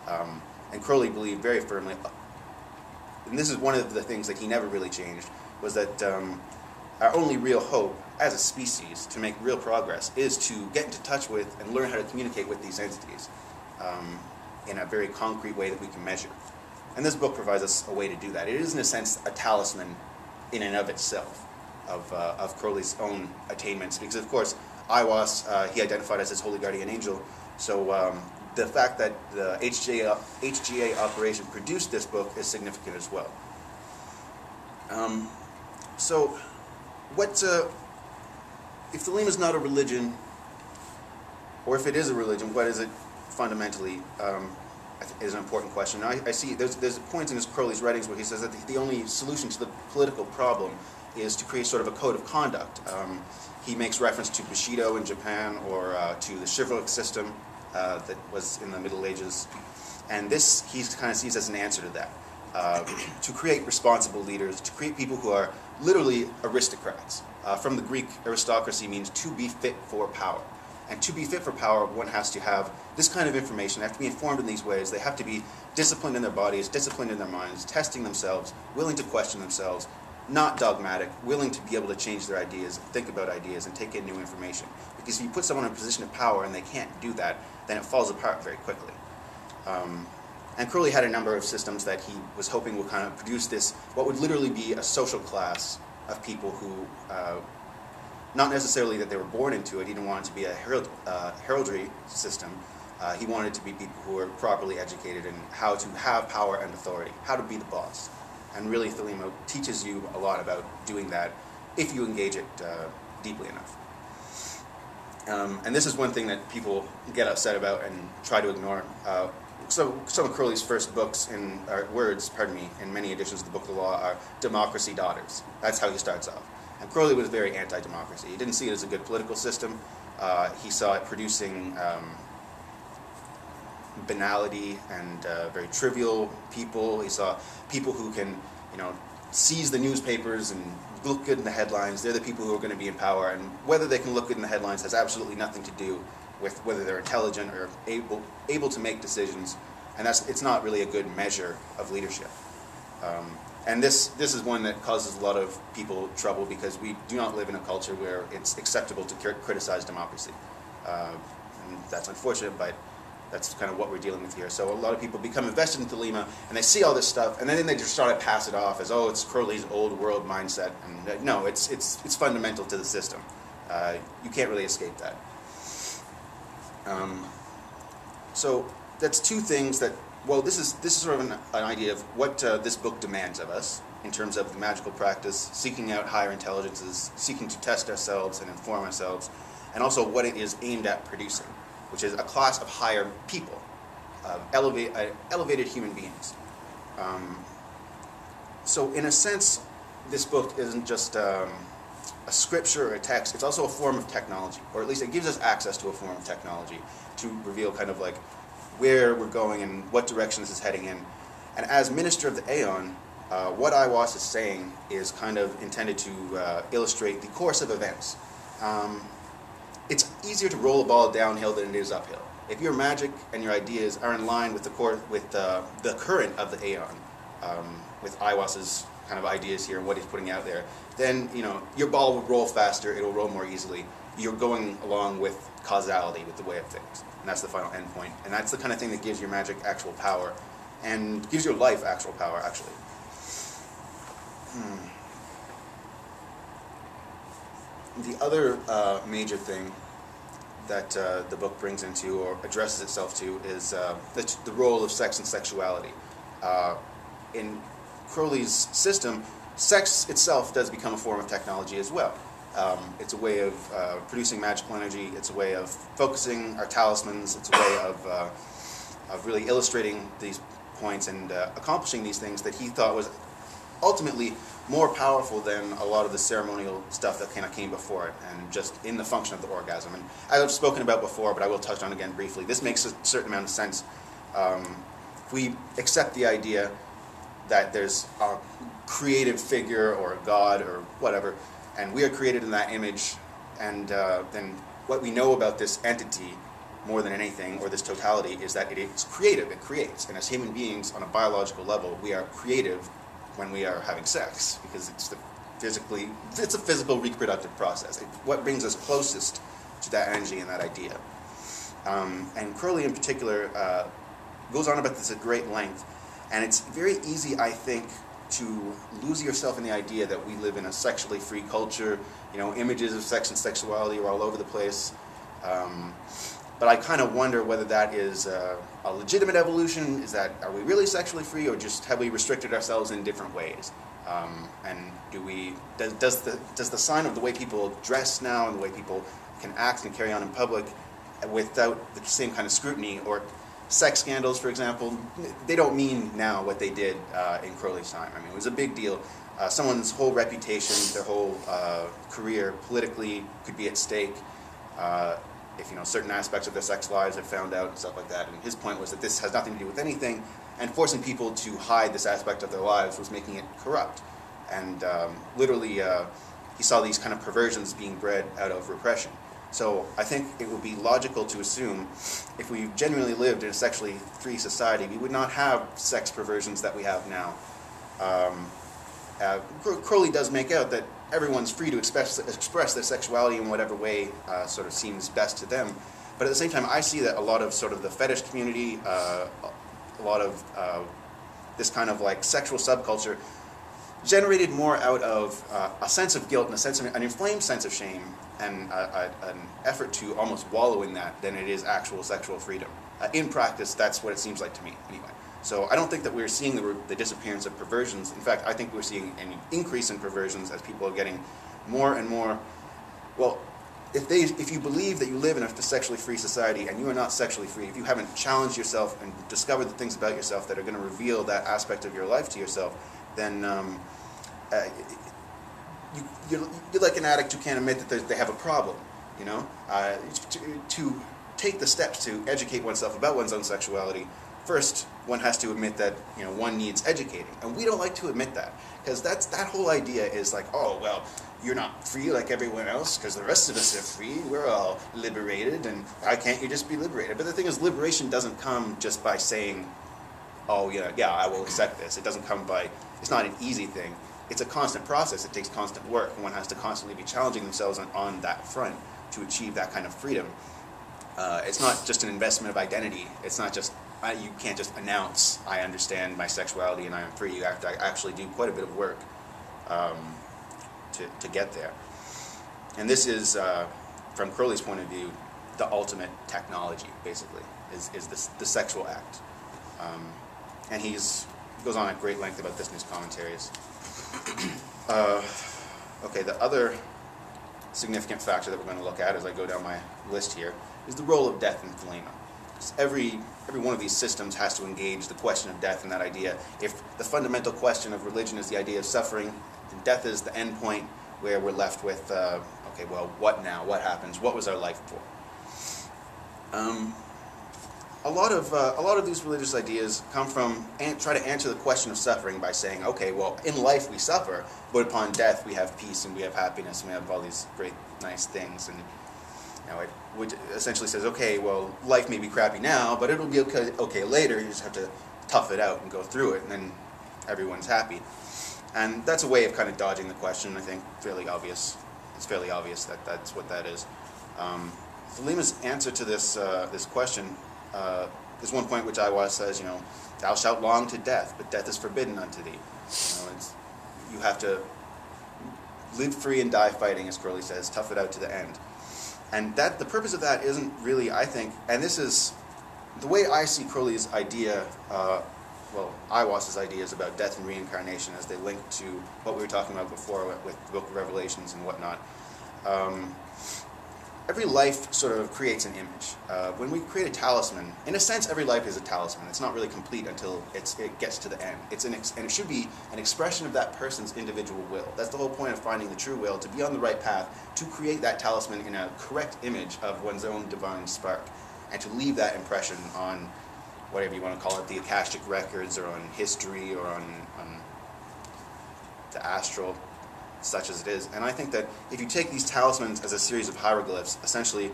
And Crowley believed very firmly, and this is one of the things that he never really changed, was that our only real hope as a species to make real progress is to get into touch with and learn how to communicate with these entities in a very concrete way that we can measure. And this book provides us a way to do that. It is, in a sense, a talisman in and of itself of Crowley's own attainments, because, of course, Aiwass, he identified as his holy guardian angel, so the fact that the HGA operation produced this book is significant as well. So, if the Thelema is not a religion, or if it is a religion, what is it fundamentally? Is an important question. I see there's points in Crowley's writings where he says that the only solution to the political problem is to create sort of a code of conduct. He makes reference to Bushido in Japan, or to the chivalric system that was in the Middle Ages, and this he kind of sees as an answer to that. To create responsible leaders, to create people who are literally aristocrats. From the Greek, aristocracy means to be fit for power. And to be fit for power, one has to have this kind of information. They have to be informed in these ways. They have to be disciplined in their bodies, disciplined in their minds, testing themselves, willing to question themselves, not dogmatic, willing to be able to change their ideas, think about ideas, and take in new information. Because if you put someone in a position of power and they can't do that, then it falls apart very quickly. And Crowley had a number of systems that he was hoping would kind of produce this, what would literally be a social class of people who, not necessarily that they were born into it, he didn't want it to be a heraldry system. He wanted it to be people who were properly educated in how to have power and authority, how to be the boss. And really, Thelema teaches you a lot about doing that if you engage it deeply enough. And this is one thing that people get upset about and try to ignore. So some of Crowley's first books in many editions of the Book of the Law are Democracy Daughters. That's how he starts off. And Crowley was very anti-democracy. He didn't see it as a good political system. He saw it producing banality and very trivial people. He saw people who can, seize the newspapers and look good in the headlines. They're the people who are going to be in power, and whether they can look good in the headlines has absolutely nothing to do with whether they're intelligent or able to make decisions, and it's not really a good measure of leadership. And this is one that causes a lot of people trouble, because we do not live in a culture where it's acceptable to criticize democracy. And that's unfortunate, but that's kind of what we're dealing with here. So a lot of people become invested in Thelema, and they see all this stuff, and then they just sort of pass it off as, oh, it's Crowley's old world mindset. And no, it's fundamental to the system. You can't really escape that. So that's two things that, well, this is sort of an idea of what this book demands of us in terms of the magical practice, seeking out higher intelligences, seeking to test ourselves and inform ourselves, and also what it is aimed at producing, which is a class of higher people, elevated human beings. So in a sense, this book isn't just a scripture or a text, it's also a form of technology, or at least it gives us access to a form of technology to reveal kind of like where we're going and what direction this is heading in. And as Minister of the Aeon, what Aiwass is saying is kind of intended to illustrate the course of events. It's easier to roll a ball downhill than it is uphill. If your magic and your ideas are in line with the current of the Aeon, with Aiwass's kind of ideas here and what he's putting out there, then your ball will roll faster, it'll roll more easily. You're going along with causality, with the way of things. And that's the final end point. And that's the kind of thing that gives your magic actual power, and gives your life actual power, actually. The other major thing that the book brings into, or addresses itself to, is the role of sex and sexuality. In Crowley's system, sex itself does become a form of technology as well. It's a way of producing magical energy. It's a way of focusing our talismans. It's a way of really illustrating these points and accomplishing these things that he thought was ultimately more powerful than a lot of the ceremonial stuff that kind of came before it, and just in the function of the orgasm. And I've spoken about before, but I will touch on again briefly. This makes a certain amount of sense. If we accept the idea that there's a creative figure or a god or whatever, and we are created in that image, and then what we know about this entity more than anything, or this totality, is that it is creative, it creates. And as human beings, on a biological level, we are creative when we are having sex, because it's a physical reproductive process. What brings us closest to that energy and that idea. And Crowley in particular goes on about this at great length, and it's very easy, I think, to lose yourself in the idea that we live in a sexually free culture. You know, images of sex and sexuality are all over the place. But I kind of wonder whether that is a legitimate evolution. Are we really sexually free, or just have we restricted ourselves in different ways? And does the sign of the way people dress now and the way people can act and carry on in public without the same kind of scrutiny, or sex scandals, for example, they don't mean now what they did in Crowley's time. I mean, it was a big deal. Someone's whole reputation, their whole career politically could be at stake if certain aspects of their sex lives are found out and stuff like that. And his point was that this has nothing to do with anything, and forcing people to hide this aspect of their lives was making it corrupt. And literally, he saw these kind of perversions being bred out of repression. So I think it would be logical to assume if we genuinely lived in a sexually free society, we would not have sex perversions that we have now. Crowley does make out that everyone's free to express their sexuality in whatever way sort of seems best to them. But at the same time, I see that a lot of sort of the fetish community, a lot of this kind of like sexual subculture, generated more out of a sense of guilt and an inflamed sense of shame, and an effort to almost wallow in that, than it is actual sexual freedom. In practice, that's what it seems like to me, anyway. So I don't think that we're seeing the disappearance of perversions. In fact, I think we're seeing an increase in perversions as people are getting more and more. Well, if you believe that you live in a sexually free society and you are not sexually free, if you haven't challenged yourself and discovered the things about yourself that are going to reveal that aspect of your life to yourself, then you're like an addict who can't admit that they have a problem. To take the steps to educate oneself about one's own sexuality, first one has to admit that one needs educating, and we don't like to admit that, because that whole idea is like, oh well, you're not free like everyone else because the rest of us are free. We're all liberated, and why can't you just be liberated? But the thing is, liberation doesn't come just by saying, oh yeah, I will accept this. It doesn't come by. It's not an easy thing. It's a constant process. It takes constant work, and one has to constantly be challenging themselves on that front to achieve that kind of freedom. It's not just an investment of identity. It's not just, you can't just announce, I understand my sexuality and I am free. You have to actually do quite a bit of work to get there. And this is, from Crowley's point of view, the ultimate technology, basically, is the sexual act. And he goes on at great length about this in his commentaries. Okay, the other significant factor that we're going to look at as I go down my list here is the role of death in Thelema. Every one of these systems has to engage the question of death and that idea. If the fundamental question of religion is the idea of suffering, then death is the end point where we're left with, okay, well, what now? What happens? What was our life for? A lot of these religious ideas come from try to answer the question of suffering by saying, okay, well, in life we suffer, but upon death we have peace and we have happiness and we have all these great, nice things. And it essentially says, okay, well, life may be crappy now, but it'll be okay later. You just have to tough it out and go through it, and then everyone's happy. And that's a way of kind of dodging the question. I think fairly obvious. It's fairly obvious that that's what that is. Thelema's answer to this question. There's one point which Iwas says, thou shalt long to death, but death is forbidden unto thee. You have to live free and die fighting, as Crowley says, tough it out to the end. And the purpose of that isn't really, I think, and this is the way I see Crowley's idea, Iwas's ideas about death and reincarnation as they link to what we were talking about before with the Book of Revelations and whatnot. Every life sort of creates an image. When we create a talisman, in a sense, every life is a talisman. It's not really complete until it gets to the end. And it should be an expression of that person's individual will. That's the whole point of finding the true will, to be on the right path, to create that talisman in a correct image of one's own divine spark, and to leave that impression on whatever you want to call it, the Akashic records, or on history, or on the astral, such as it is. And I think that if you take these talismans as a series of hieroglyphs, essentially